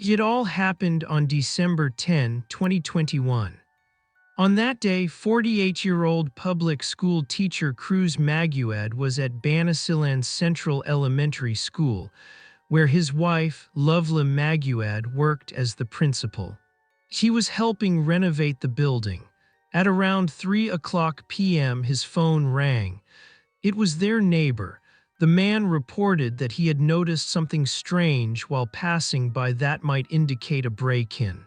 It all happened on December 10, 2021. On that day, 48-year-old public school teacher Cruz Maguad was at Banisilan Central Elementary School, where his wife, Lovely Maguad, worked as the principal. He was helping renovate the building. At around 3 p.m. his phone rang. It was their neighbor. The man reported that he had noticed something strange while passing by that might indicate a break-in.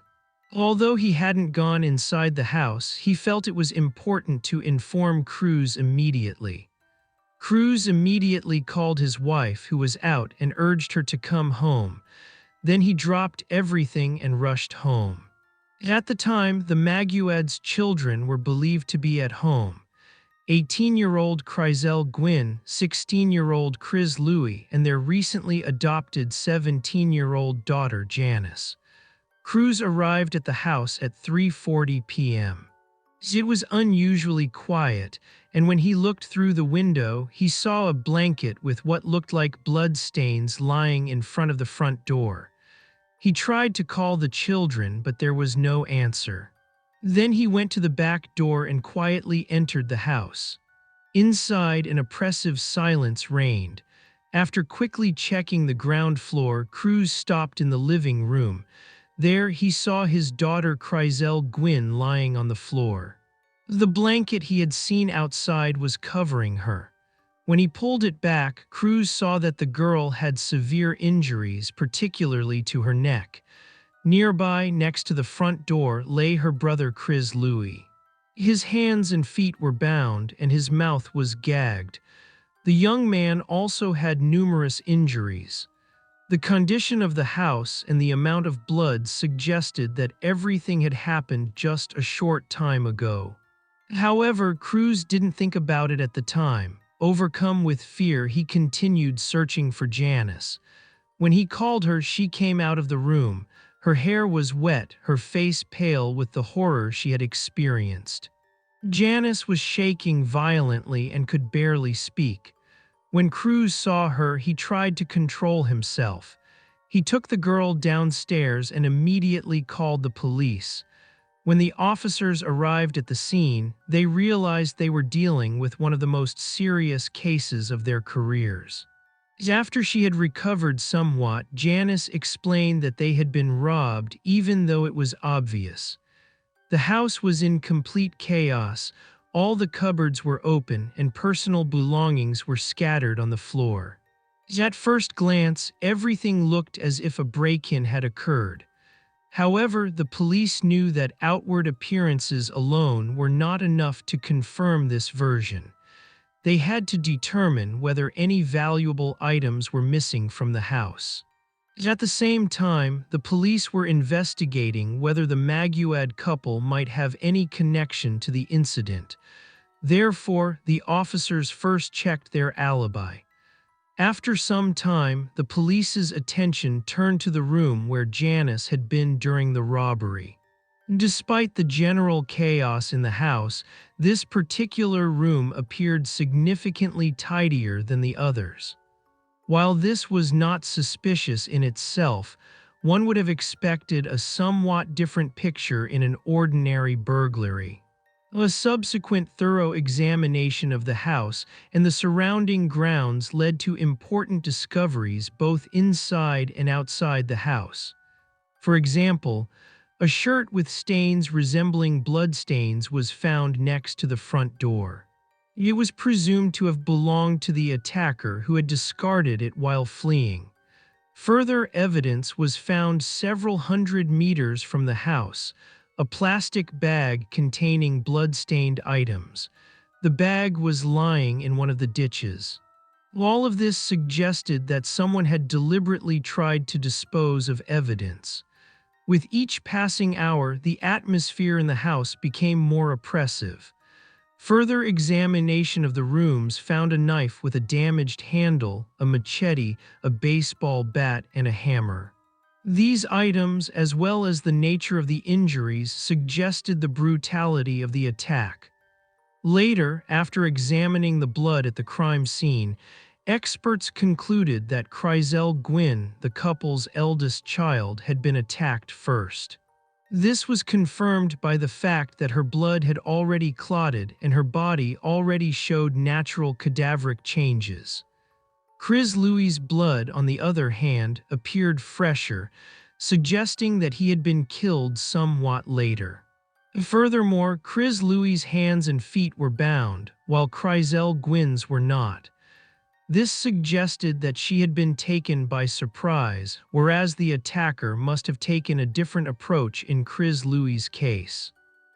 Although he hadn't gone inside the house, he felt it was important to inform Cruz immediately. Cruz immediately called his wife, who was out, and urged her to come home. Then he dropped everything and rushed home. At the time, the Maguad's children were believed to be at home. 18-year-old Crizelle Gwynn, 16-year-old Criz Louis, and their recently adopted 17-year-old daughter Janice. Cruz arrived at the house at 3:40 p.m. It was unusually quiet, and when he looked through the window, he saw a blanket with what looked like blood stains lying in front of the front door. He tried to call the children, but there was no answer. Then he went to the back door and quietly entered the house. Inside, an oppressive silence reigned. After quickly checking the ground floor, Cruz stopped in the living room. There, he saw his daughter Crizelle Gwynn lying on the floor. The blanket he had seen outside was covering her. When he pulled it back, Cruz saw that the girl had severe injuries, particularly to her neck. Nearby, next to the front door, lay her brother Criz Louis. His hands and feet were bound, and his mouth was gagged. The young man also had numerous injuries. The condition of the house and the amount of blood suggested that everything had happened just a short time ago. However, Cruz didn't think about it at the time. Overcome with fear, he continued searching for Janice. When he called her, she came out of the room. Her hair was wet, her face pale with the horror she had experienced. Janice was shaking violently and could barely speak. When Cruz saw her, he tried to control himself. He took the girl downstairs and immediately called the police. When the officers arrived at the scene, they realized they were dealing with one of the most serious cases of their careers. After she had recovered somewhat, Janice explained that they had been robbed, even though it was obvious. The house was in complete chaos. All the cupboards were open, and personal belongings were scattered on the floor. At first glance, everything looked as if a break-in had occurred. However, the police knew that outward appearances alone were not enough to confirm this version. They had to determine whether any valuable items were missing from the house. At the same time, the police were investigating whether the Maguad couple might have any connection to the incident. Therefore, the officers first checked their alibi. After some time, the police's attention turned to the room where Janice had been during the robbery. Despite the general chaos in the house, this particular room appeared significantly tidier than the others. While this was not suspicious in itself, one would have expected a somewhat different picture in an ordinary burglary. A subsequent thorough examination of the house and the surrounding grounds led to important discoveries both inside and outside the house. For example, a shirt with stains resembling bloodstains was found next to the front door. It was presumed to have belonged to the attacker who had discarded it while fleeing. Further evidence was found several hundred meters from the house, a plastic bag containing blood-stained items. The bag was lying in one of the ditches. All of this suggested that someone had deliberately tried to dispose of evidence. With each passing hour, the atmosphere in the house became more oppressive. Further examination of the rooms found a knife with a damaged handle, a machete, a baseball bat, and a hammer. These items, as well as the nature of the injuries, suggested the brutality of the attack. Later, after examining the blood at the crime scene, Experts concluded that Crizelle Gwynn, the couple's eldest child, had been attacked first. This was confirmed by the fact that her blood had already clotted and her body already showed natural cadaveric changes. Criz Louis's blood, on the other hand, appeared fresher, suggesting that he had been killed somewhat later. Furthermore, Criz Louis's hands and feet were bound, while Crizelle Gwynn's were not. This suggested that she had been taken by surprise, whereas the attacker must have taken a different approach in Criz Louis's case.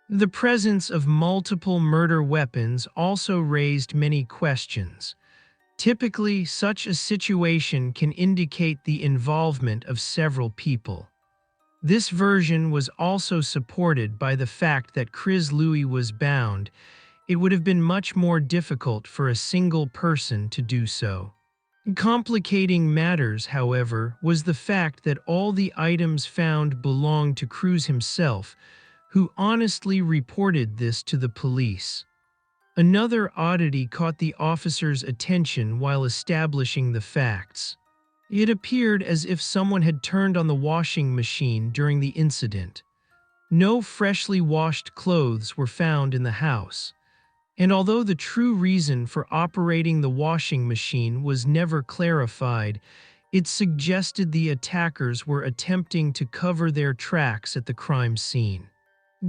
The presence of multiple murder weapons also raised many questions. Typically, such a situation can indicate the involvement of several people. This version was also supported by the fact that Criz Louis was bound. It would have been much more difficult for a single person to do so. Complicating matters, however, was the fact that all the items found belonged to Criz himself, who honestly reported this to the police. Another oddity caught the officers' attention while establishing the facts. It appeared as if someone had turned on the washing machine during the incident. No freshly washed clothes were found in the house. And although the true reason for operating the washing machine was never clarified, it suggested the attackers were attempting to cover their tracks at the crime scene.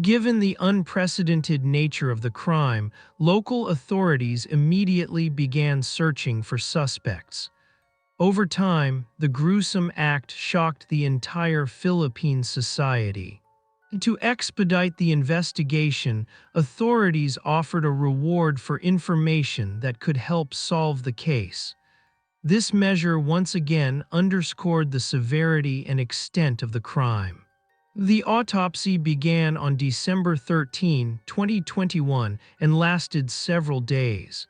Given the unprecedented nature of the crime, local authorities immediately began searching for suspects. Over time, the gruesome act shocked the entire Philippine society. To expedite the investigation, authorities offered a reward for information that could help solve the case. This measure once again underscored the severity and extent of the crime. The autopsy began on December 13, 2021, and lasted several days.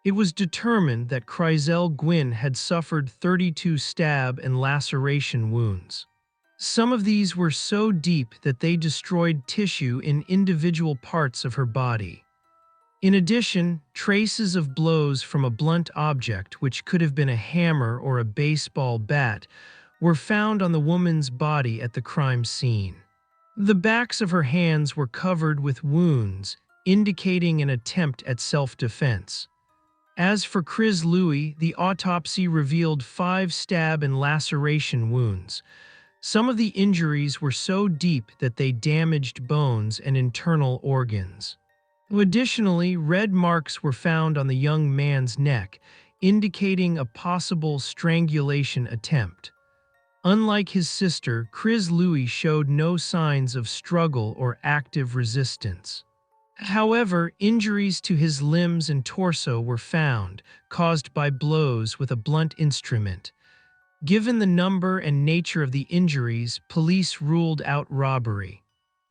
It was determined that Crizelle Gwynn had suffered 32 stab and laceration wounds. Some of these were so deep that they destroyed tissue in individual parts of her body. In addition, traces of blows from a blunt object, which could have been a hammer or a baseball bat, were found on the woman's body at the crime scene. The backs of her hands were covered with wounds, indicating an attempt at self-defense. As for Criz Louis, the autopsy revealed 5 stab and laceration wounds. Some of the injuries were so deep that they damaged bones and internal organs. Additionally, red marks were found on the young man's neck, indicating a possible strangulation attempt. Unlike his sister, Criz Louis showed no signs of struggle or active resistance. However, injuries to his limbs and torso were found, caused by blows with a blunt instrument. Given the number and nature of the injuries, police ruled out robbery.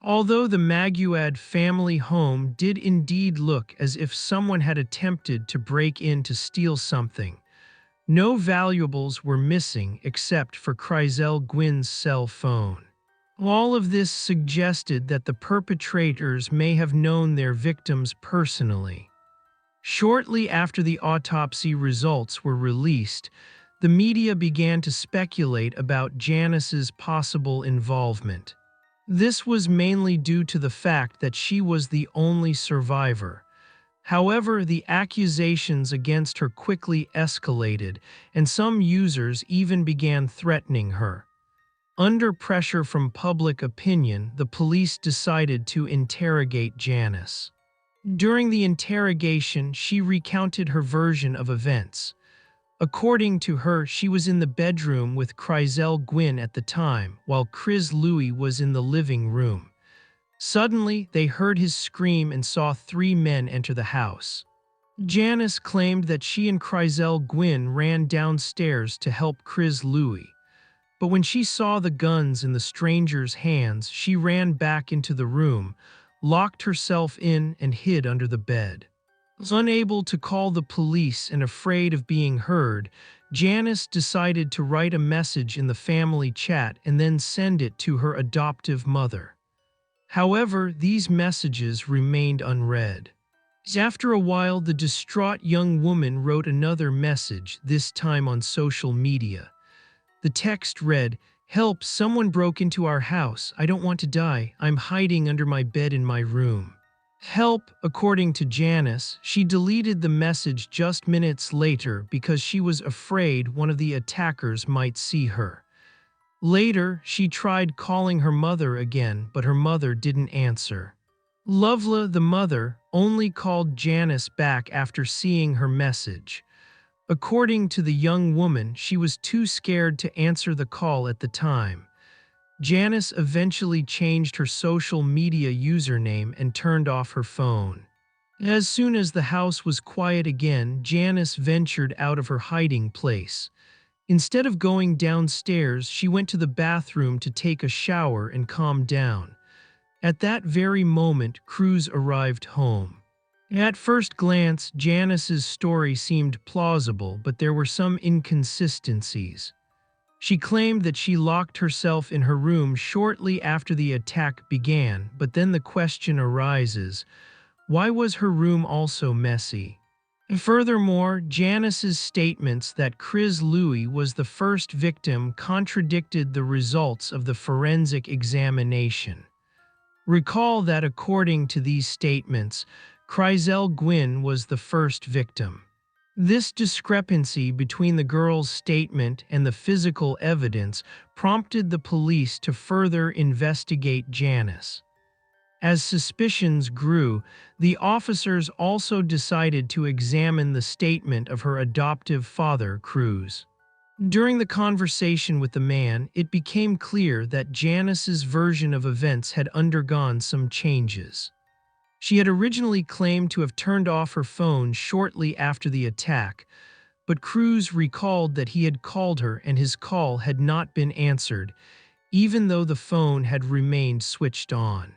Although the Maguad family home did indeed look as if someone had attempted to break in to steal something, no valuables were missing except for Crizelle Gwynn's cell phone. All of this suggested that the perpetrators may have known their victims personally. Shortly after the autopsy results were released, the media began to speculate about Janice's possible involvement. This was mainly due to the fact that she was the only survivor. However, the accusations against her quickly escalated, and some users even began threatening her. Under pressure from public opinion, the police decided to interrogate Janice. During the interrogation, she recounted her version of events. According to her, she was in the bedroom with Crizelle Gwynn at the time, while Criz Louis was in the living room. Suddenly, they heard his scream and saw 3 men enter the house. Janice claimed that she and Crizelle Gwynn ran downstairs to help Criz Louis. But when she saw the guns in the stranger's hands, she ran back into the room, locked herself in, and hid under the bed. Unable to call the police and afraid of being heard, Janice decided to write a message in the family chat and then send it to her adoptive mother. However, these messages remained unread. After a while, the distraught young woman wrote another message, this time on social media. The text read, "Help, someone broke into our house. I don't want to die. I'm hiding under my bed in my room." Help, according to Janice, she deleted the message just minutes later because she was afraid one of the attackers might see her. Later, she tried calling her mother again, but her mother didn't answer. Lovla, the mother, only called Janice back after seeing her message. According to the young woman, she was too scared to answer the call at the time. Janice eventually changed her social media username and turned off her phone. As soon as the house was quiet again, Janice ventured out of her hiding place. Instead of going downstairs, she went to the bathroom to take a shower and calm down. At that very moment, Criz arrived home. At first glance, Janice's story seemed plausible, but there were some inconsistencies. She claimed that she locked herself in her room shortly after the attack began, but then the question arises, why was her room also messy? Furthermore, Janice's statements that Criz Louis was the first victim contradicted the results of the forensic examination. Recall that according to these statements, Gwynn was the first victim. This discrepancy between the girl's statement and the physical evidence prompted the police to further investigate Janice. As suspicions grew, the officers also decided to examine the statement of her adoptive father, Criz. During the conversation with the man, it became clear that Janice's version of events had undergone some changes. She had originally claimed to have turned off her phone shortly after the attack, but Criz recalled that he had called her and his call had not been answered, even though the phone had remained switched on.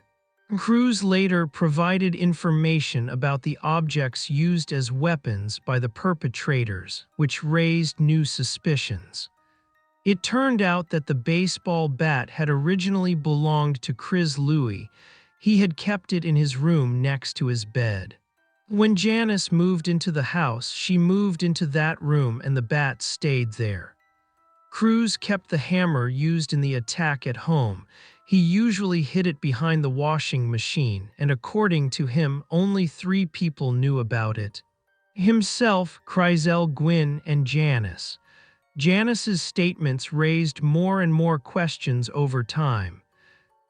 Criz later provided information about the objects used as weapons by the perpetrators, which raised new suspicions. It turned out that the baseball bat had originally belonged to Criz Louis. He had kept it in his room next to his bed. When Janice moved into the house, she moved into that room and the bat stayed there. Criz kept the hammer used in the attack at home. He usually hid it behind the washing machine, and according to him, only 3 people knew about it. Himself, Crizelle, Gwynn, and Janice. Janice's statements raised more and more questions over time.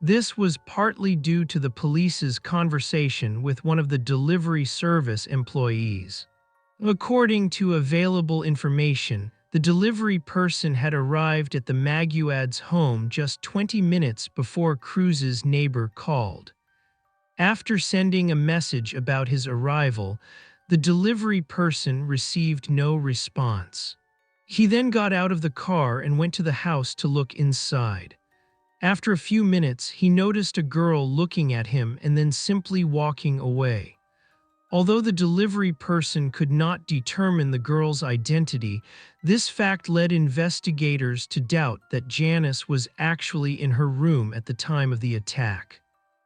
This was partly due to the police's conversation with one of the delivery service employees. According to available information, the delivery person had arrived at the Maguad's home just 20 minutes before Criz's neighbor called. After sending a message about his arrival, the delivery person received no response. He then got out of the car and went to the house to look inside. After a few minutes, he noticed a girl looking at him and then simply walking away. Although the delivery person could not determine the girl's identity, this fact led investigators to doubt that Janice was actually in her room at the time of the attack.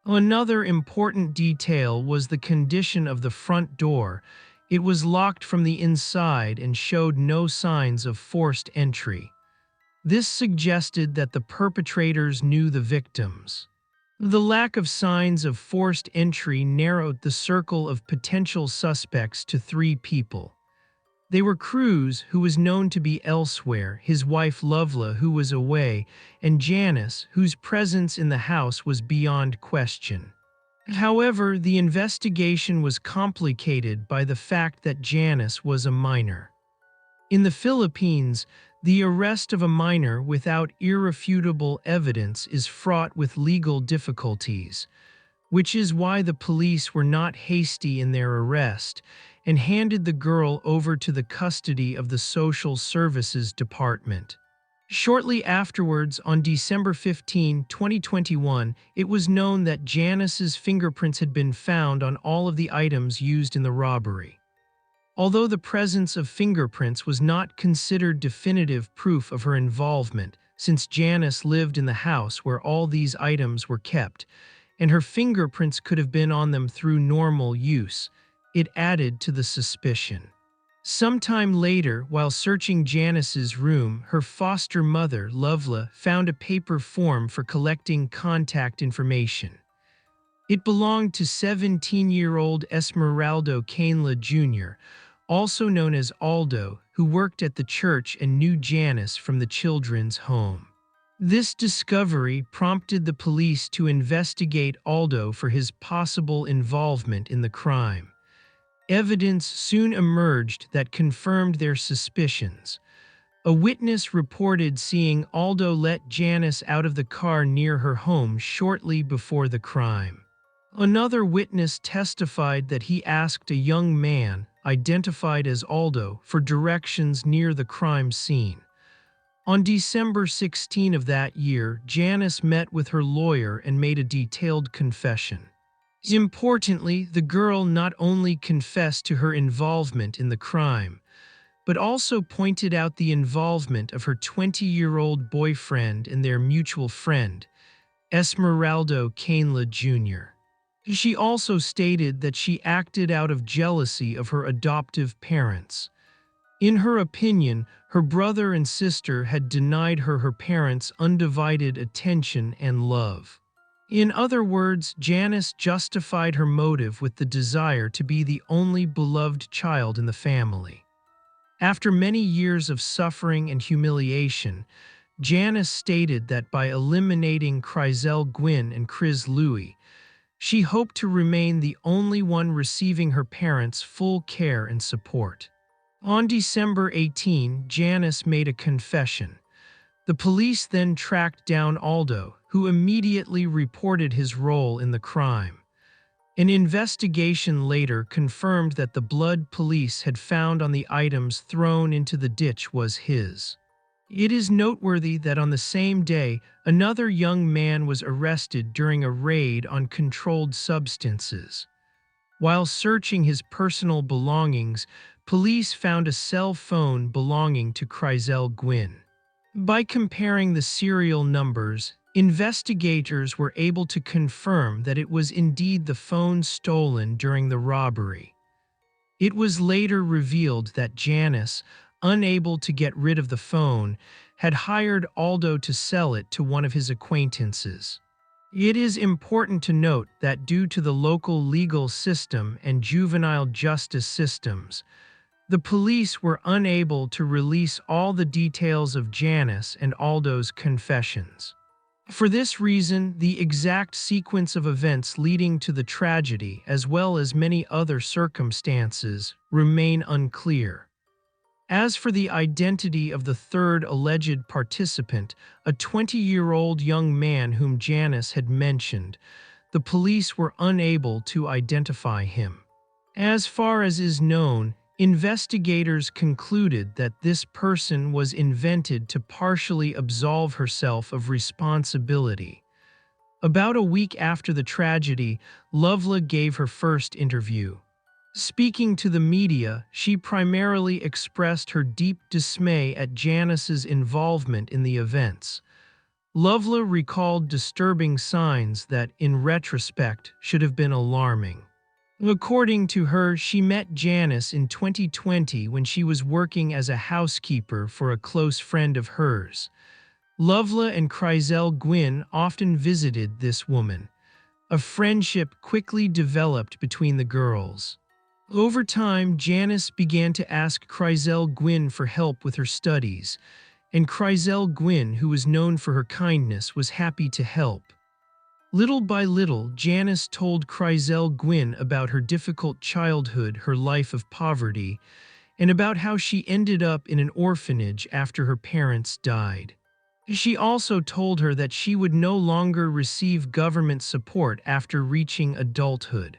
Another important detail was the condition of the front door. It was locked from the inside and showed no signs of forced entry. This suggested that the perpetrators knew the victims. The lack of signs of forced entry narrowed the circle of potential suspects to 3 people. They were Criz, who was known to be elsewhere, his wife Lovla, who was away, and Janice, whose presence in the house was beyond question. However, the investigation was complicated by the fact that Janice was a minor. In the Philippines, the arrest of a minor without irrefutable evidence is fraught with legal difficulties, which is why the police were not hasty in their arrest and handed the girl over to the custody of the Social Services Department. Shortly afterwards, on December 15, 2021, it was known that Janice's fingerprints had been found on all of the items used in the robbery. Although the presence of fingerprints was not considered definitive proof of her involvement, since Janice lived in the house where all these items were kept, and her fingerprints could have been on them through normal use, it added to the suspicion. Sometime later, while searching Janice's room, her foster mother, Lovelia, found a paper form for collecting contact information. It belonged to 17-year-old Esmeraldo Cainla Jr., also known as Aldo, who worked at the church and knew Janice from the children's home. This discovery prompted the police to investigate Aldo for his possible involvement in the crime. Evidence soon emerged that confirmed their suspicions. A witness reported seeing Aldo let Janice out of the car near her home shortly before the crime. Another witness testified that he asked a young man, identified as Aldo, for directions near the crime scene. On December 16 of that year, Janice met with her lawyer and made a detailed confession. Importantly, the girl not only confessed to her involvement in the crime, but also pointed out the involvement of her 20-year-old boyfriend and their mutual friend, Esmeraldo Cainla Jr. She also stated that she acted out of jealousy of her adoptive parents. In her opinion, her brother and sister had denied her parents' undivided attention and love. In other words, Janice justified her motive with the desire to be the only beloved child in the family. After many years of suffering and humiliation, Janice stated that by eliminating Crizelle, Gwynn, and Criz Louis, she hoped to remain the only one receiving her parents' full care and support. On December 18, Janice made a confession. The police then tracked down Aldo, who immediately reported his role in the crime. An investigation later confirmed that the blood police had found on the items thrown into the ditch was his. It is noteworthy that on the same day, another young man was arrested during a raid on controlled substances. While searching his personal belongings, police found a cell phone belonging to Crizelle Gwynn. By comparing the serial numbers, investigators were able to confirm that it was indeed the phone stolen during the robbery. It was later revealed that Janice, unable to get rid of the phone, had hired Aldo to sell it to one of his acquaintances. It is important to note that due to the local legal system and juvenile justice systems, the police were unable to release all the details of Janice and Aldo's confessions. For this reason, the exact sequence of events leading to the tragedy, as well as many other circumstances, remain unclear. As for the identity of the third alleged participant, a 20-year-old young man whom Janice had mentioned, the police were unable to identify him. As far as is known, investigators concluded that this person was invented to partially absolve herself of responsibility. About a week after the tragedy, Lovelia gave her first interview. Speaking to the media, she primarily expressed her deep dismay at Janice's involvement in the events. Lovelia recalled disturbing signs that, in retrospect, should have been alarming. According to her, she met Janice in 2020 when she was working as a housekeeper for a close friend of hers. Lovelia and Crizelle Gwynn often visited this woman. A friendship quickly developed between the girls. Over time, Janice began to ask Crizelle Gwynn for help with her studies, and Crizelle Gwynn, who was known for her kindness, was happy to help. Little by little, Janice told Crizelle Gwynn about her difficult childhood, her life of poverty, and about how she ended up in an orphanage after her parents died. She also told her that she would no longer receive government support after reaching adulthood.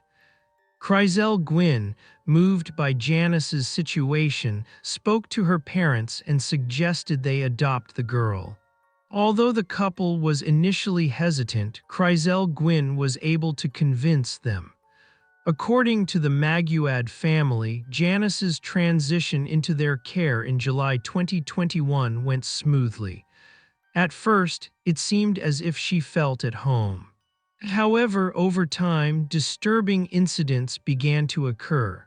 Crizelle Gwynn, moved by Janice's situation, spoke to her parents and suggested they adopt the girl. Although the couple was initially hesitant, Crizelle Gwynn was able to convince them. According to the Maguad family, Janice's transition into their care in July 2021 went smoothly. At first, it seemed as if she felt at home. However, over time, disturbing incidents began to occur.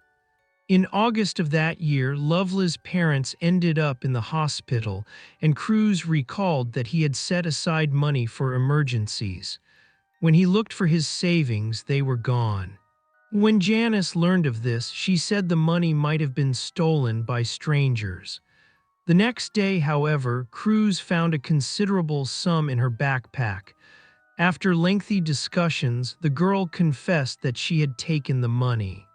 In August of that year, Lovela's parents ended up in the hospital, and Criz recalled that he had set aside money for emergencies. When he looked for his savings, they were gone. When Janice learned of this, she said the money might have been stolen by strangers. The next day, however, Criz found a considerable sum in her backpack. After lengthy discussions, the girl confessed that she had taken the money.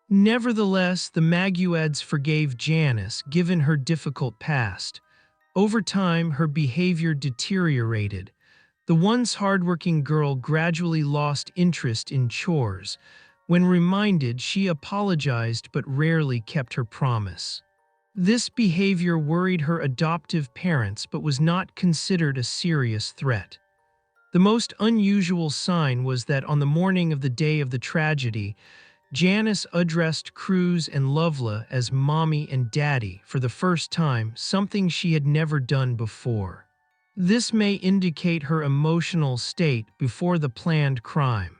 Nevertheless, the Maguads forgave Janice, given her difficult past. Over time, her behavior deteriorated. The once hardworking girl gradually lost interest in chores. When reminded, she apologized but rarely kept her promise. This behavior worried her adoptive parents but was not considered a serious threat. The most unusual sign was that on the morning of the day of the tragedy, Janice addressed Criz and Lovelah as Mommy and Daddy for the first time, something she had never done before. This may indicate her emotional state before the planned crime.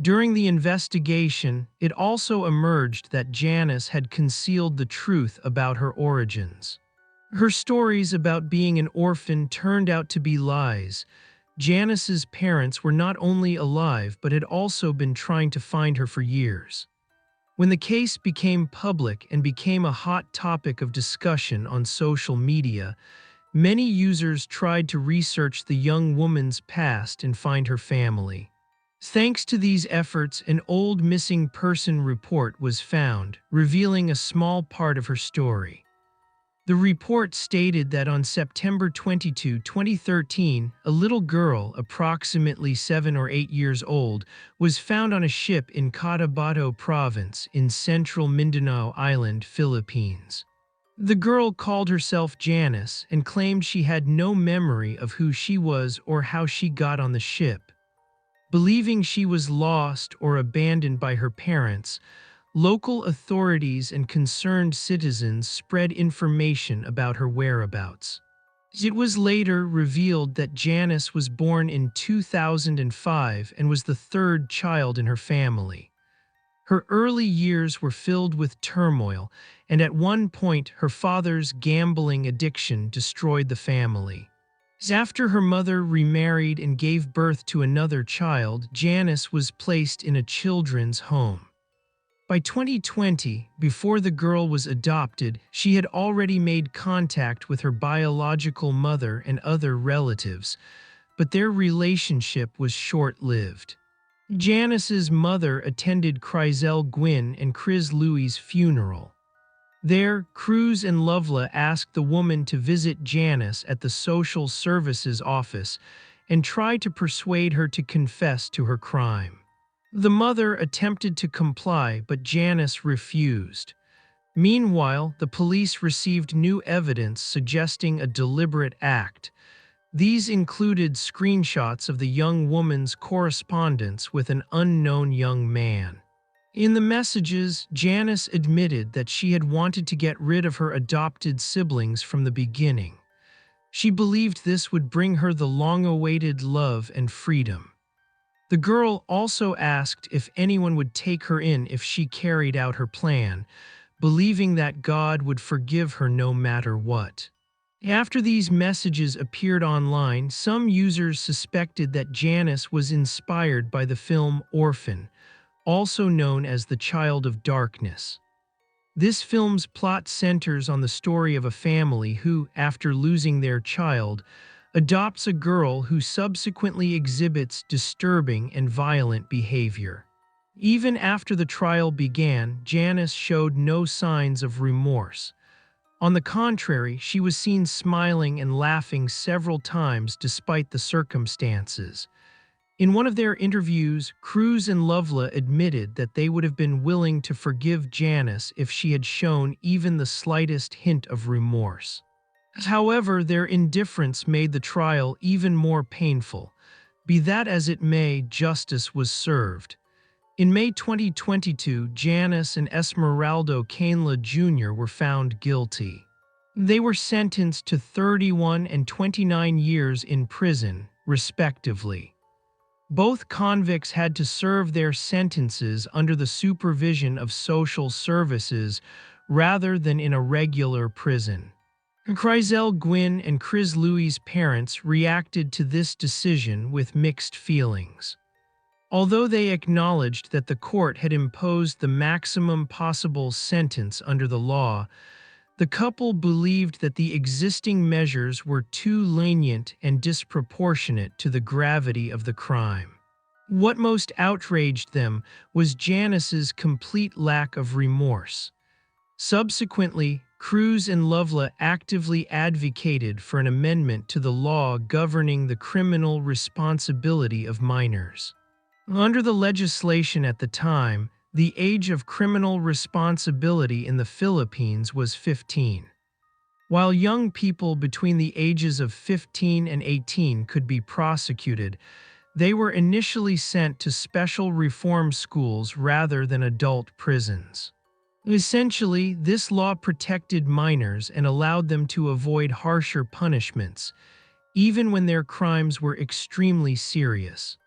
During the investigation, it also emerged that Janice had concealed the truth about her origins. Her stories about being an orphan turned out to be lies. Janice's parents were not only alive but had also been trying to find her for years. When the case became public and became a hot topic of discussion on social media, many users tried to research the young woman's past and find her family. Thanks to these efforts, an old missing person report was found, revealing a small part of her story. The report stated that on September 22, 2013, a little girl, approximately 7 or 8 years old, was found on a ship in Cotabato Province in central Mindanao Island, Philippines. The girl called herself Janice and claimed she had no memory of who she was or how she got on the ship. Believing she was lost or abandoned by her parents, local authorities and concerned citizens spread information about her whereabouts. It was later revealed that Janice was born in 2005 and was the third child in her family. Her early years were filled with turmoil, and at one point her father's gambling addiction destroyed the family. After her mother remarried and gave birth to another child, Janice was placed in a children's home. By 2020, before the girl was adopted, she had already made contact with her biological mother and other relatives, but their relationship was short-lived. Janice's mother attended Gwynn and Criz Louis' funeral. There, Criz and Lovelah asked the woman to visit Janice at the social services office and try to persuade her to confess to her crime. The mother attempted to comply, but Janice refused. Meanwhile, the police received new evidence suggesting a deliberate act. These included screenshots of the young woman's correspondence with an unknown young man. In the messages, Janice admitted that she had wanted to get rid of her adopted siblings from the beginning. She believed this would bring her the long-awaited love and freedom. The girl also asked if anyone would take her in if she carried out her plan, believing that God would forgive her no matter what. After these messages appeared online, some users suspected that Janice was inspired by the film Orphan, also known as The Child of Darkness. This film's plot centers on the story of a family who, after losing their child, adopts a girl who subsequently exhibits disturbing and violent behavior. Even after the trial began, Janice showed no signs of remorse. On the contrary, she was seen smiling and laughing several times despite the circumstances. In one of their interviews, Criz and Lovelah admitted that they would have been willing to forgive Janice if she had shown even the slightest hint of remorse. However, their indifference made the trial even more painful. Be that as it may, justice was served. In May 2022, Janice and Esmeraldo Canela Jr. were found guilty. They were sentenced to 31 and 29 years in prison, respectively. Both convicts had to serve their sentences under the supervision of social services rather than in a regular prison. Crizelle, Gwynn, and Criz Louis' parents reacted to this decision with mixed feelings. Although they acknowledged that the court had imposed the maximum possible sentence under the law, the couple believed that the existing measures were too lenient and disproportionate to the gravity of the crime. What most outraged them was Janice's complete lack of remorse. Subsequently, Criz and Louis actively advocated for an amendment to the law governing the criminal responsibility of minors. Under the legislation at the time, the age of criminal responsibility in the Philippines was 15. While young people between the ages of 15 and 18 could be prosecuted, they were initially sent to special reform schools rather than adult prisons. Essentially, this law protected minors and allowed them to avoid harsher punishments, even when their crimes were extremely serious.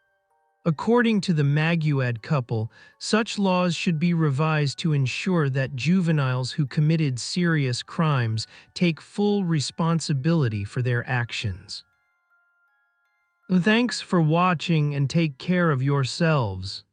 According to the Maguad couple, such laws should be revised to ensure that juveniles who committed serious crimes take full responsibility for their actions. Thanks for watching and take care of yourselves.